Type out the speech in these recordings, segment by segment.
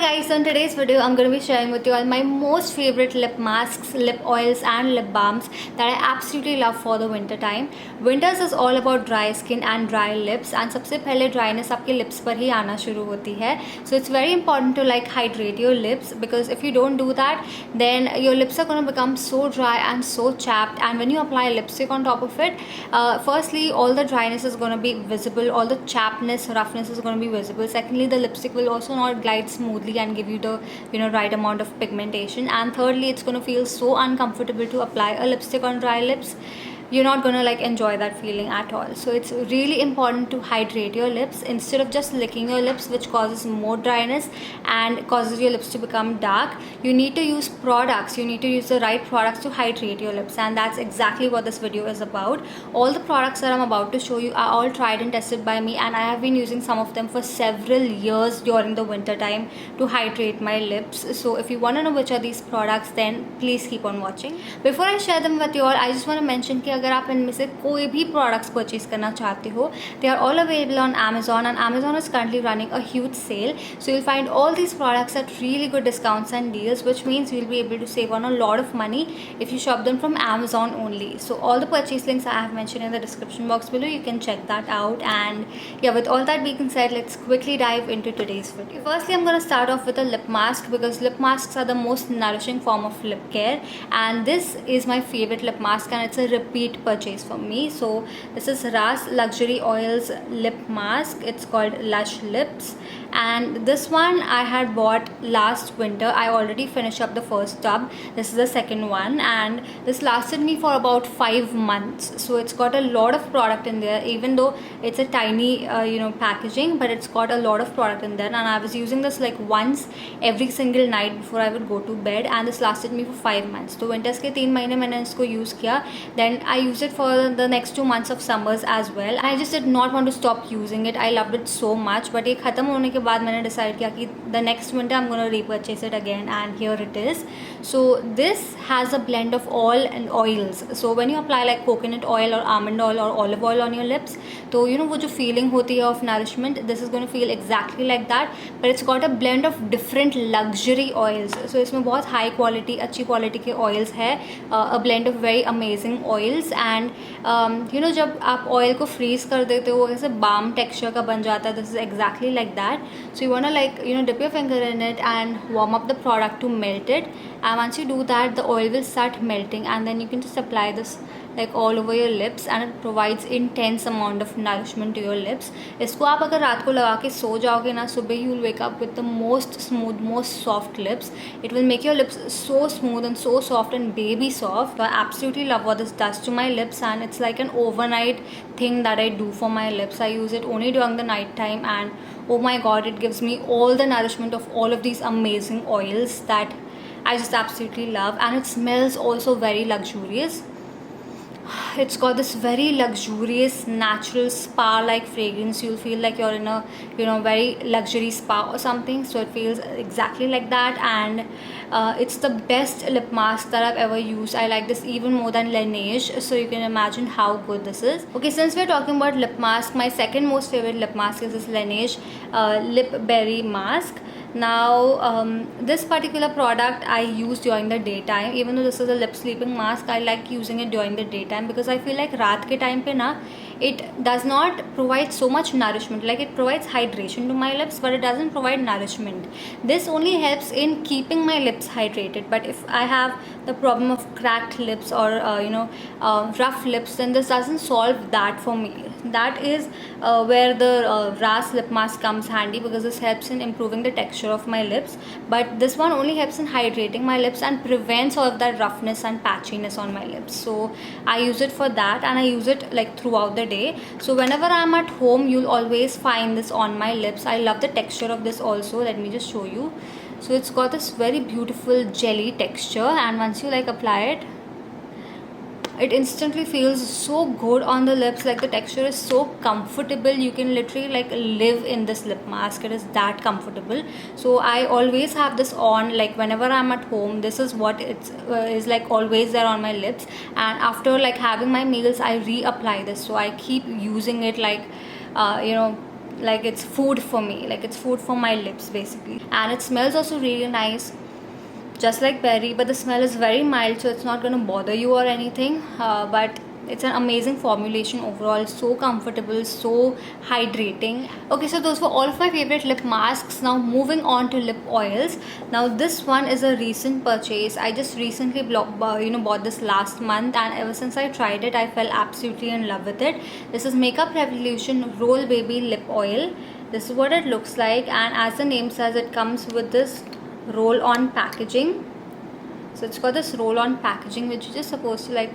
guys, so in today's video I'm going to be sharing with you all my most favorite lip masks, lip oils and lip balms that I absolutely love for the winter time. Winters is all about dry skin and dry lips, and सबसे पहले dryness आपके lips पर ही आना शुरू होती है. So it's very important to like hydrate your lips, because if you don't do that then your lips are going to become so dry and so chapped, and when you apply lipstick on top of it, firstly all the dryness is going to be visible, all the chappedness, roughness is going to be visible. Secondly, the lipstick will also not glide smoothly and give you the right amount of pigmentation, and thirdly it's going to feel so uncomfortable to apply a lipstick on dry lips. You're not gonna like enjoy that feeling at all. So it's really important to hydrate your lips instead of just licking your lips, which causes more dryness and causes your lips to become dark. You need to use products, you need to use the right products to hydrate your lips, and that's exactly what this video is about. All the products that I'm about to show you are all tried and tested by me, and I have been using some of them for several years during the winter time to hydrate my lips. So if you want to know which are these products, then please keep on watching. Before I share them with you all, I just want to mention कि अगर आप इनमें से कोई भी products purchase करना चाहते हो, they are all available on Amazon, and Amazon is currently running a huge sale. So you'll find all these products at really good discounts and deals, which means you'll be able to save on a lot of money if you shop them from Amazon only. So all the purchase links I have mentioned in the description box below, you can check that out. And yeah, with all that being said, let's quickly dive into today's video. Firstly, I'm going to start off with a lip mask, because lip masks are the most nourishing form of lip care, and this is my favorite lip mask, and it's a repeat purchase for me. So this is Ras Luxury Oils lip mask. It's called Lush Lips, and this one I had bought last winter. I already finished up the first tub. This is the second one, and this lasted me for about 5 months. So it's got a lot of product in there, even though it's a tiny packaging, but it's got a lot of product in there. And I was using this like once every single night before I would go to bed, and this lasted me for 5 months. So winters के 3 महीने मैंने इसको use किया. Then I used it for the next 2 months of summers as well. I just did not want to stop using it. I loved it so much. But ये ख़त्म होने के बाद मैंने decide किया कि the next winter I'm going to repurchase it again, and here it is. So this has a blend of all and oils. So when you apply like coconut oil or almond oil or olive oil on your lips, तो वो जो feeling होती है of nourishment, this is going to feel exactly like that. But it's got a blend of different luxury oils. So इसमें बहुत high quality, अच्छी quality के oils है, a blend of very amazing oils. And जब आप oil को freeze कर देते हो, ऐसे balm texture का बन जाता है. This is exactly like that. So you wanna like dip your finger in it and warm up the product to melt it. And once you do that, the oil will start melting, and then you can just apply this like all over your lips, and it provides intense amount of nourishment to your lips. इसको आप अगर रात को लगा के सो जाओगे ना, सुबह you will wake up with the most smooth, most soft lips. It will make your lips so smooth and so soft and baby soft. I absolutely love what this does to my lips, and it's like an overnight thing that I do for my lips. I use it only during the night time, and oh my god, it gives me all the nourishment of all of these amazing oils that I just absolutely love. And it smells also very luxurious. It's got this very luxurious natural spa like fragrance. You'll feel like you're in a very luxury spa or something. So it feels exactly like that, and it's the best lip mask that I've ever used. I like this even more than Laneige, so you can imagine how good this is. Okay, since we're talking about lip mask, my second most favorite lip mask is this Laneige lip berry mask. Now this particular product I use during the daytime. Even though this is a lip sleeping mask, I like using it during the daytime, because I feel like रात के time पे ना, it does not provide so much nourishment. Like it provides hydration to my lips, but it doesn't provide nourishment. This only helps in keeping my lips hydrated. But if I have the problem of cracked lips or rough lips, then this doesn't solve that for me. That is where the Ras lip mask comes handy, because this helps in improving the texture of my lips. But this one only helps in hydrating my lips and prevents all of that roughness and patchiness on my lips. So I use it for that, and I use it like throughout the day. So whenever I'm at home, you'll always find this on my lips. I love the texture of this also. Let me just show you. So it's got this very beautiful jelly texture, and once you like apply it, it instantly feels so good on the lips. Like the texture is so comfortable. You can literally like live in this lip mask. It is that comfortable. So I always have this on, like whenever I'm at home. This is what it's is like always there on my lips, and after like having my meals, I reapply this. So I keep using it like like it's food for me, like it's food for my lips basically. And it smells also really nice, just like berry, but the smell is very mild, so it's not going to bother you or anything. But it's an amazing formulation overall, so comfortable, so hydrating. Okay, so those were all of my favorite lip masks. Now moving on to lip oils. Now this one is a recent purchase. I just recently bought this last month, and ever since I tried it I fell absolutely in love with it. This is Makeup Revolution Roll Baby Lip Oil. This is what it looks like, and as the name says, it comes with this roll on packaging. So it's got this roll on packaging which you're just supposed to like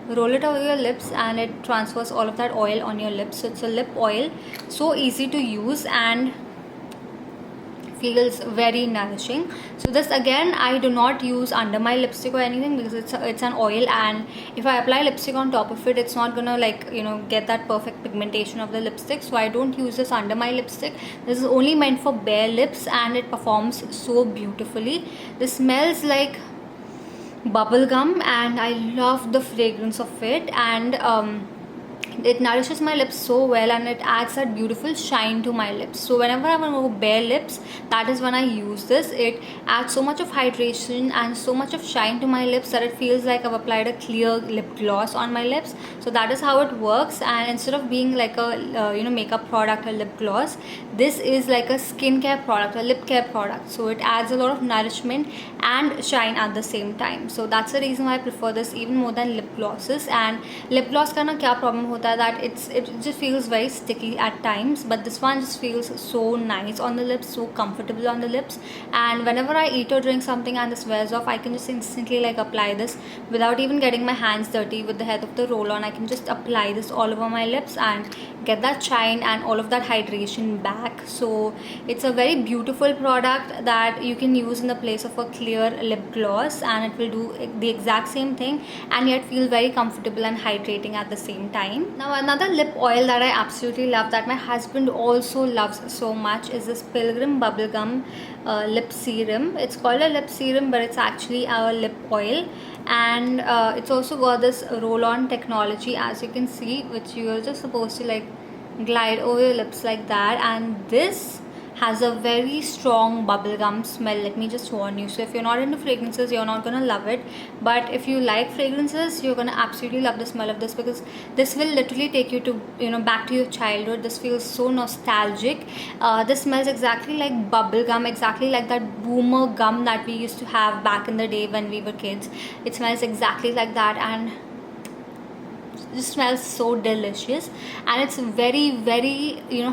roll it over your lips, and it transfers all of that oil on your lips. So it's a lip oil, so easy to use and feels very nourishing. So this again, I do not use under my lipstick or anything, because it's an oil, and if I apply lipstick on top of it, it's not gonna like get that perfect pigmentation of the lipstick. So I don't use this under my lipstick. This is only meant for bare lips, and it performs so beautifully. This smells like bubble gum, and I love the fragrance of it, and it nourishes my lips so well, and it adds that beautiful shine to my lips. So whenever I want to go bare lips, that is when I use this. It adds so much of hydration and so much of shine to my lips that it feels like I've applied a clear lip gloss on my lips. So that is how it works. And instead of being like a makeup product, a lip gloss, this is like a skincare product, a lip care product. So it adds a lot of nourishment and shine at the same time. So that's the reason why I prefer this even more than lip glosses. And lip gloss का ना क्या problem होता है that it just feels very sticky at times, but this one just feels so nice on the lips, so comfortable on the lips. And whenever I eat or drink something and this wears off, I can just instantly like apply this without even getting my hands dirty with the head of the roll on. I can just apply this all over my lips and get that shine and all of that hydration back. So it's a very beautiful product that you can use in the place of a clear lip gloss, and it will do the exact same thing and yet feel very comfortable and hydrating at the same time. Now another lip oil that I absolutely love, that my husband also loves so much, is this Pilgrim Bubblegum lip serum. It's called a lip serum, but it's actually our lip oil, and it's also got this roll-on technology, as you can see, which you're just supposed to like glide over your lips like that. And this has a very strong bubblegum smell, let me just warn you. So if you're not into fragrances, you're not gonna love it, but if you like fragrances, you're gonna absolutely love the smell of this, because this will literally take you to back to your childhood. This feels so nostalgic. This smells exactly like bubblegum, exactly like that boomer gum that we used to have back in the day when we were kids. It smells exactly like that, and just smells so delicious, and it's very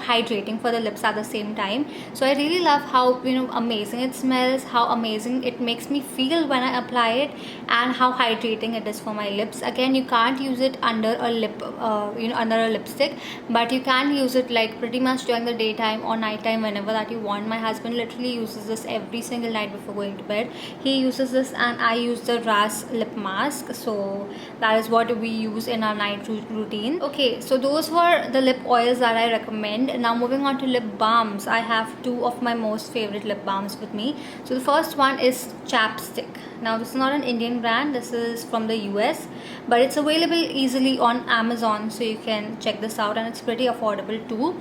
hydrating for the lips at the same time. So I really love how amazing it smells, how amazing it makes me feel when I apply it, and how hydrating it is for my lips. Again, you can't use it under a lip under a lipstick, but you can use it like pretty much during the daytime or nighttime, whenever that you want. My husband literally uses this every single night before going to bed. He uses this, and I use the Ras lip mask. So that is what we use in our night routine. Okay, so those were the lip oils that I recommend. Now moving on to lip balms. I have two of my most favorite lip balms with me. So the first one is Chapstick. Now this is not an Indian brand, this is from the US, but it's available easily on Amazon, so you can check this out, and it's pretty affordable too.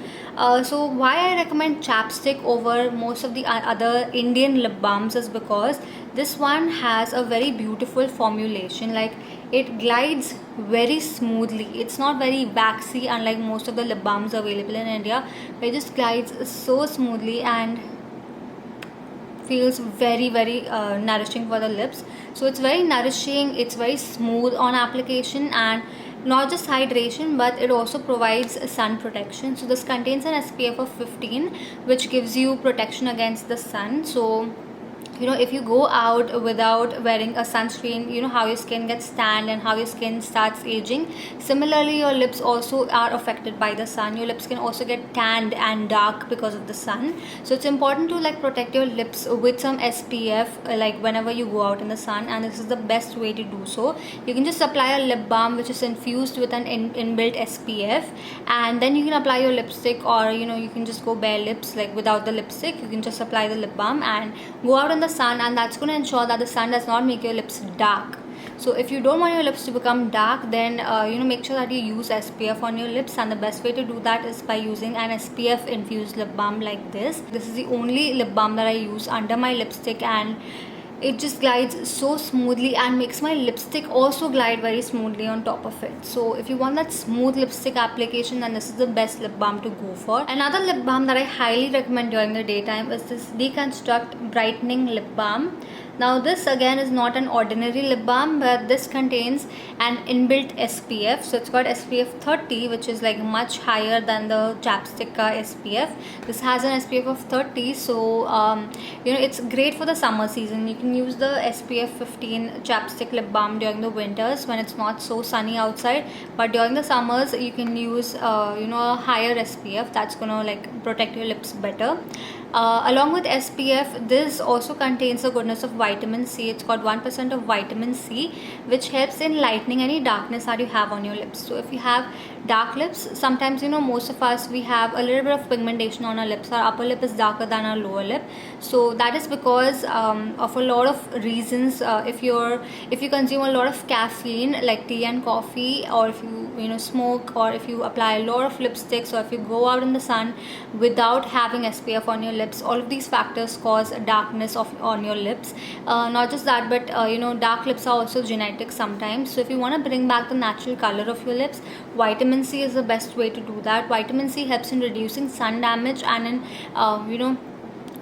So why I recommend Chapstick over most of the other Indian lip balms is because this one has a very beautiful formulation. Like, it glides very smoothly. It's not very waxy unlike most of the lip balms available in India, but it just glides so smoothly and feels very nourishing for the lips. So it's very nourishing, it's very smooth on application, and not just hydration, but it also provides sun protection. So this contains an SPF of 15, which gives you protection against the sun. So if you go out without wearing a sunscreen, how your skin gets tanned and how your skin starts aging. Similarly, your lips also are affected by the sun. Your lips can also get tanned and dark because of the sun. So it's important to like protect your lips with some SPF like whenever you go out in the sun, and this is the best way to do so. You can just apply a lip balm which is infused with an inbuilt SPF, and then you can apply your lipstick, or you can just go bare lips like without the lipstick. You can just apply the lip balm and go out in the sun, and that's going to ensure that the sun does not make your lips dark. So if you don't want your lips to become dark, then make sure that you use SPF on your lips, and the best way to do that is by using an SPF infused lip balm like this. This is the only lip balm that I use under my lipstick, and it just glides so smoothly and makes my lipstick also glide very smoothly on top of it. So if you want that smooth lipstick application, then this is the best lip balm to go for. Another lip balm that I highly recommend during the daytime is this Deconstruct Brightening Lip Balm. Now this again is not an ordinary lip balm, but this contains an inbuilt SPF. So it's got SPF 30, which is like much higher than the chapstick SPF. This has an SPF of 30, so it's great for the summer season. You can use the SPF 15 chapstick lip balm during the winters when it's not so sunny outside, but during the summers you can use a higher SPF that's gonna like protect your lips better. Along with SPF, this also contains the goodness of vitamin C. It's got 1% of vitamin C, which helps in lightening any darkness that you have on your lips. So if you have dark lips, sometimes most of us, we have a little bit of pigmentation on our lips. Our upper lip is darker than our lower lip, so that is because of a lot of reasons. If you consume a lot of caffeine like tea and coffee, or if you smoke, or if you apply a lot of lipsticks, or if you go out in the sun without having SPF on your lips, all of these factors cause darkness on your lips. Not just that, but dark lips are also genetic sometimes. So if you want to bring back the natural color of your lips, vitamin C is the best way to do that. Vitamin C helps in reducing sun damage and in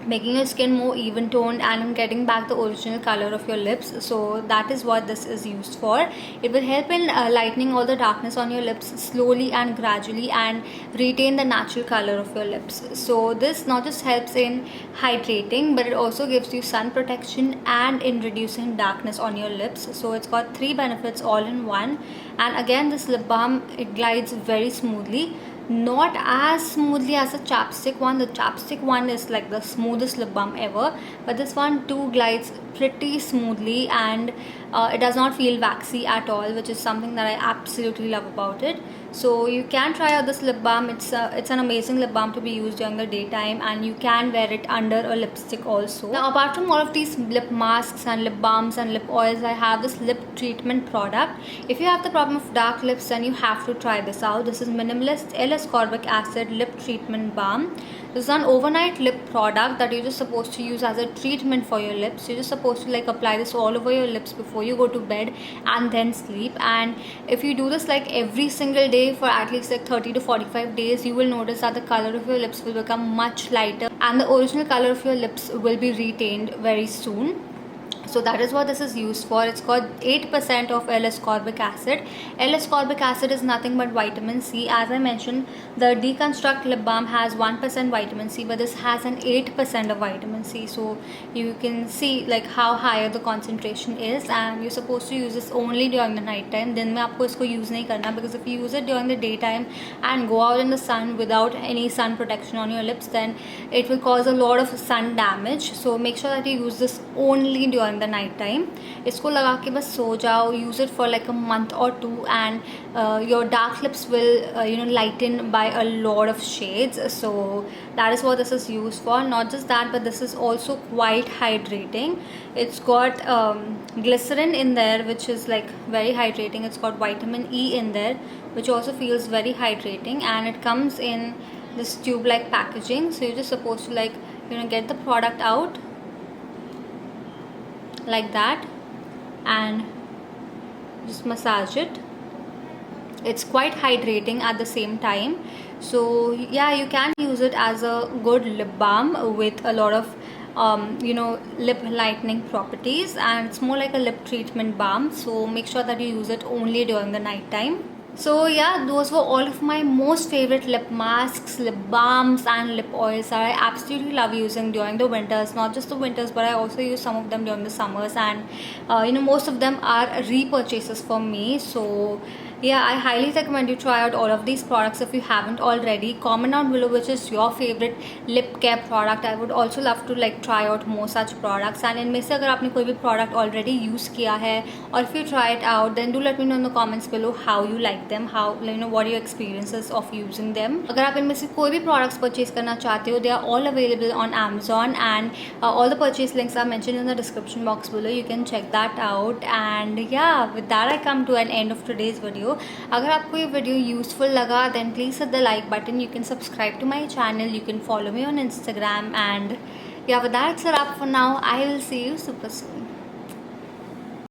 making your skin more even toned and in getting back the original color of your lips. So that is what this is used for. It will help in lightening all the darkness on your lips slowly and gradually, and retain the natural color of your lips. So this not just helps in hydrating, but it also gives you sun protection and in reducing darkness on your lips. So it's got 3 benefits all in one. And again, this lip balm, it glides very smoothly. Not as smoothly as the chapstick one. The chapstick one is like the smoothest lip balm ever, but this one too glides pretty smoothly, and it does not feel waxy at all, which is something that I absolutely love about it. So you can try out this lip balm. It's an amazing lip balm to be used during the daytime, and you can wear it under a lipstick also. Now, apart from all of these lip masks and lip balms and lip oils, I have this lip treatment product. If you have the problem of dark lips, then you have to try this out. This is Minimalist L-ascorbic acid lip treatment balm. This is an overnight lip product that you're just supposed to use as a treatment for your lips. You're just supposed to like apply this all over your lips before you go to bed and then sleep. And if you do this like every single day for at least like 30 to 45 days, you will notice that the color of your lips will become much lighter, and the original color of your lips will be retained very soon. So that is what this is used for. It's got 8% of L-ascorbic acid. L-ascorbic acid is nothing but vitamin C. As I mentioned, the Deconstruct lip balm has 1% vitamin C, but this has an 8% of vitamin C. So you can see like how higher the concentration is, and you're supposed to use this only during the night time. दिन में आपको इसको use नहीं करना, because if you use it during the daytime and go out in the sun without any sun protection on your lips, then it will cause a lot of sun damage. So make sure that you use this only during the night time. इसको लगा के बस सो जाओ. Use it for like a month or 2, and your dark lips will lighten by a lot of shades. So that is what this is used for. Not just that, but this is also quite hydrating. It's got glycerin in there, which is like very hydrating. It's got vitamin E in there, which also feels very hydrating, and it comes in this tube like packaging. So you're just supposed to like get the product out like that and just massage it. It's quite hydrating at the same time. So yeah, you can use it as a good lip balm with a lot of lip lightening properties, and it's more like a lip treatment balm. So make sure that you use it only during the night time. So yeah, those were all of my most favorite lip masks, lip balms and lip oils that I absolutely love using during the winters. Not just the winters, but I also use some of them during the summers, and most of them are repurchases for me. So Yeah, I highly recommend you try out all of these products if you haven't already. Comment down below which is your favorite lip care product. I would also love to like try out more such products. And इनमें से अगर आपने कोई भी product already use किया है, or if you try it out, then do let me know in the comments below how you like them, how what are your experiences of using them. अगर आप इनमें से कोई भी products purchase करना चाहते हो, they are all available on Amazon, and all the purchase links are mentioned in the description box below. You can check that out. And yeah, with that I come to an end of today's video. अगर आपको ये video useful लगा then please hit the like button. You can subscribe to my channel. You can follow me on Instagram. And yeah, with that it's a wrap for now. I will see you super soon.